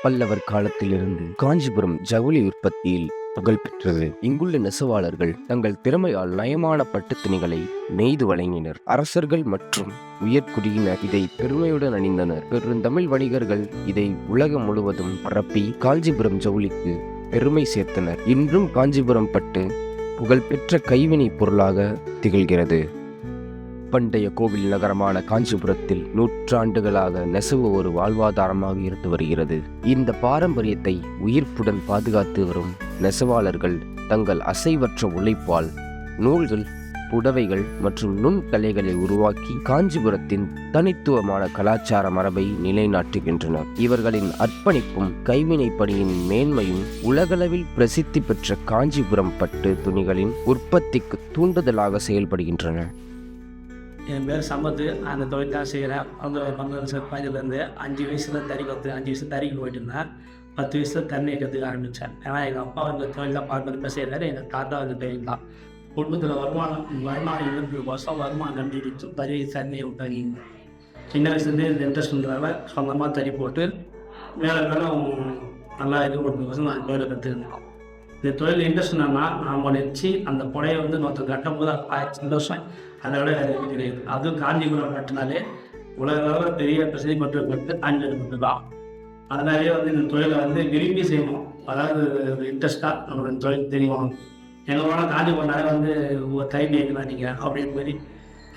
பல்லவர் காலத்திலிருந்து காஞ்சிபுரம் ஜவுளி உற்பத்தியில் புகழ் பெற்றது. இங்குள்ள நெசவாளர்கள் தங்கள் திறமையால் நயமான பட்டுத் துணிகளை நெய்து வழங்கினர். அரசர்கள் மற்றும் உயர்குடியினர் இதை பெருமையுடன் அணிந்தனர். பெருந்தமிழ் வணிகர்கள் இதை உலகம் முழுவதும் பரப்பி காஞ்சிபுரம் ஜவுளிக்கு பெருமை சேர்த்தனர். இன்றும் காஞ்சிபுரம் பட்டு புகழ்பெற்ற கைவினை பொருளாக திகழ்கிறது. பண்டைய கோவில் நகரமான காஞ்சிபுரத்தில் நூற்றாண்டுகளாக நெசவு ஒரு வாழ்வாதாரமாக இருந்து வருகிறது. இந்த பாரம்பரியத்தை உயிர்ப்புடன் பாதுகாத்து வரும் நெசவாளர்கள் தங்கள் அசைவற்ற உழைப்பால் நூல்கள், புடவைகள் மற்றும் நுண்கலைகளை உருவாக்கி காஞ்சிபுரத்தின் தனித்துவமான கலாச்சார மரபை நிலைநாட்டுகின்றனர். இவர்களின் அர்ப்பணிப்பும் கைவினை பணியின் மேன்மையும் உலகளவில் பிரசித்தி பெற்ற காஞ்சிபுரம் பட்டு துணிகளின் உற்பத்திக்கு தூண்டுதலாக செயல்படுகின்றன. என் பேர் சம்பத்து. அந்த தொழில் தான் செய்கிறேன். அந்த 15 5 வயசில் தறி கற்று 5 வயசு தறிக்கு போயிட்டு இருந்தேன். 10 வயசில் தண்ணியை கற்றுக்க ஆரம்பித்தேன். ஏன்னா எங்கள் அப்பா அந்த தொழில் தான் பார்த்து செய்கிறாரு. எங்கள் தாத்தா அந்த தொழில் தான். குடும்பத்தில் வருமானம் இருக்கிறதுக்கோசம் வருமானம் கண்டிச்சு தறி தண்ணியை விட்டாங்க. சின்ன வயசுலேருந்து இந்த இன்ட்ரெஸ்ட்ன்றதால சொந்தமாக தறி போட்டு மேலே நல்லா இது கொடுத்ததுக்கோசம் நான் தொழிலை கற்றுக்கிட்டேன். இந்த தொழில் இன்ட்ரெஸ்ட் என்னன்னா, நாம் நினச்சி அந்த புடையை ஒருத்தர் கட்டும் போது சந்தோஷம் அதை விட கிடையாது. அதுவும் காஞ்சிபுரம் பட்டுனாலே உலகளவில் பெரிய பிரசித்தி பெற்ற பட்டு காஞ்சிபுரம் பட்டு தான். அதனாலே இந்த தொழிலை விரும்பி செய்யணும். அதாவது இன்ட்ரெஸ்ட்டாக நம்மளோட இந்த தொழில் தெரியும். எங்கே போனால் காஞ்சிபுரம்னாலே ஒரு டைம் எங்கே நீங்கள் அப்படின்னு மாதிரி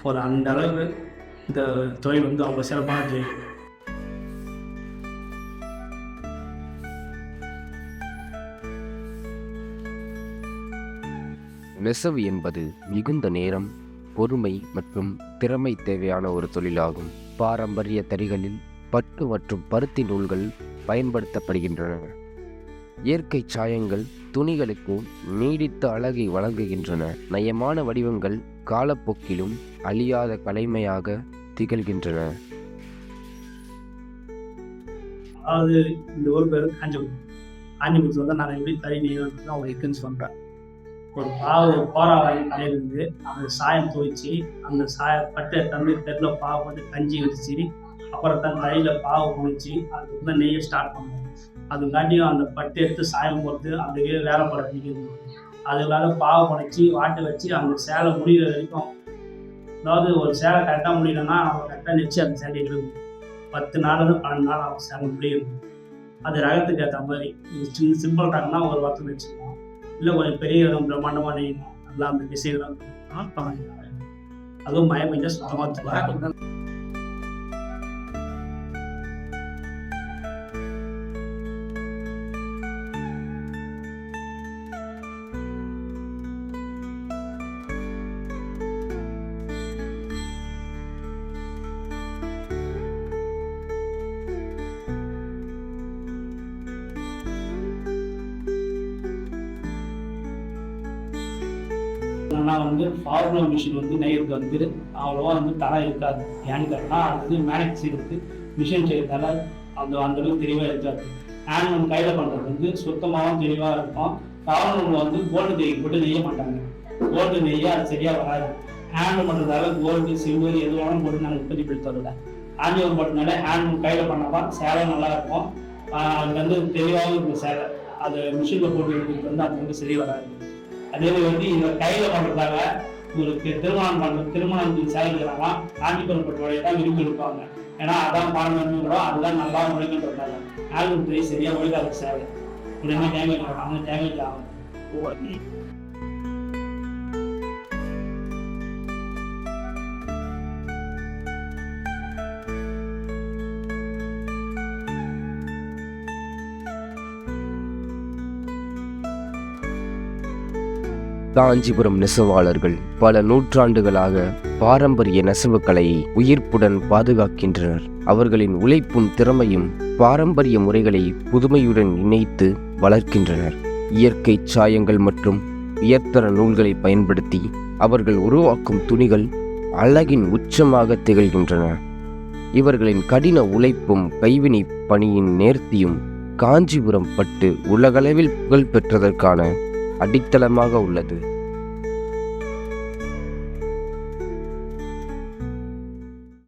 ஒரு அந்த அளவுக்கு இந்த தொழில் அவங்க சிறப்பான தொழில். நெசவு என்பது மிகுந்த நேரம், பொறுமை மற்றும் திறமை தேவையான ஒரு தொழிலாகும். பாரம்பரிய தறிகளில் பட்டு மற்றும் பருத்தி நூல்கள் பயன்படுத்தப்படுகின்றன. இயற்கை சாயங்கள் துணிகளுக்கு நீடித்த அழகை வழங்குகின்றன. நயமான வடிவங்கள் காலப்போக்கிலும் அழியாத கலைமையாக திகழ்கின்றன. அதாவது இந்த ஒரு பேர் காஞ்சிபுரத்தில் நான் எப்படி தறி நெய்யணும்னு அவங்க இருக்குன்னு சொல்கிறேன். ஒரு பாறாவாய் கலையிலிருந்து அந்த சாயம் துவைச்சி அந்த பட்டை தண்ணீர் தெருவில் பாவை போட்டு கஞ்சி வச்சு அப்புறம் தான் கையில் பாவை குளிச்சு அதுக்கு நெய்யை ஸ்டார்ட் பண்ணுவோம். அதுக்காண்டியும் அந்த பட்டு எடுத்து சாயம் போட்டு அப்படியே வேலை போட பிடிக்கிறது. அதுக்காக பாவை குறைச்சி வாட்டை வச்சு அந்த சேலை முடிகிற வரைக்கும், அதாவது ஒரு சேலை கரெக்டாக முடியலன்னா அவங்க கரெக்டாக நெச்சு அந்த சேலை இருக்கும். 10 நாள் 12 நாள் அவங்க சேலை முடியும். அது ரகத்துக்கு ஏற்ற மாதிரி சின்ன சிம்பிள் ரகம்னா ஒரு வாரத்துக்கு வச்சுக்கலாம். இல்லை கொஞ்சம் பெரிய இடம் பிரம்மாண்டமாக நெய்யணும். நல்லா அந்த டிசைன்லாம் அதுவும் மழை பெஞ்சா சுத்தமாக. ஃபார்முலா மிஷின் நெய்யறது அவ்வளோவா தரம் இருக்காது. ஏன்னு கேட்டால் அது மேனுஃபேக்சருக்கு மிஷின் செய்யறதால அந்த அளவுக்கு தெளிவாக இருக்காது. ஹேண்ட்லூம் கையில் பண்ணுறது சுத்தமாகவும் தெளிவாக இருக்கும். ஃபார்முலா கோல்டு நெய் போட்டு நெய்ய மாட்டாங்க. கோல்டு நெய்ய அது சரியாக வராது. ஹேண்ட்லூம் பண்ணுறதால கோல்டு சில்வர் எது வேணும் போட்டு நாங்கள் உற்பத்தி பண்ணி தருவோம். காஞ்சிபுரம் பட்டுனால ஹேண்ட்லூம் கையில் பண்ணால் சேலை நல்லா இருக்கும். அது தெளிவாகவும் இருக்கும் சேலை. அது மிஷினில் போட்டு எடுத்துக்கிட்டு அது சரி வராது. அதே மாதிரி இந்த கையில் பண்ணுறதால ஒரு திருமணத்துக்கு சேலைக்கிறாங்க. காஞ்சிபுரம் பட்டு வழியை தான் விரும்பி இருப்பாங்க. ஏன்னா அதான் பாரம்பரியம், அதுதான் நல்லா உழைக்கின்றதால ஆல்பம் தெரிய சரியாக ஒழுகாத சேலை உடனே டேமேஜ் ஆகும். டேமேஜ் ஆகும். காஞ்சிபுரம் நெசவாளர்கள் பல நூற்றாண்டுகளாக பாரம்பரிய நெசவு கலையை உயிர்ப்புடன் பாதுகாக்கின்றனர். அவர்களின் உழைப்பும் திறமையும் பாரம்பரிய முறைகளை புதுமையுடன் இணைத்து வளர்க்கின்றனர். இயற்கை சாயங்கள் மற்றும் உயர்தர நூல்களை பயன்படுத்தி அவர்கள் உருவாக்கும் துணிகள் அழகின் உச்சமாக திகழ்கின்றன. இவர்களின் கடின உழைப்பும் கைவினை பணியின் நேர்த்தியும் காஞ்சிபுரம் பட்டு உலகளவில் புகழ் பெற்றதற்கான அடித்தளமாக உள்ளது.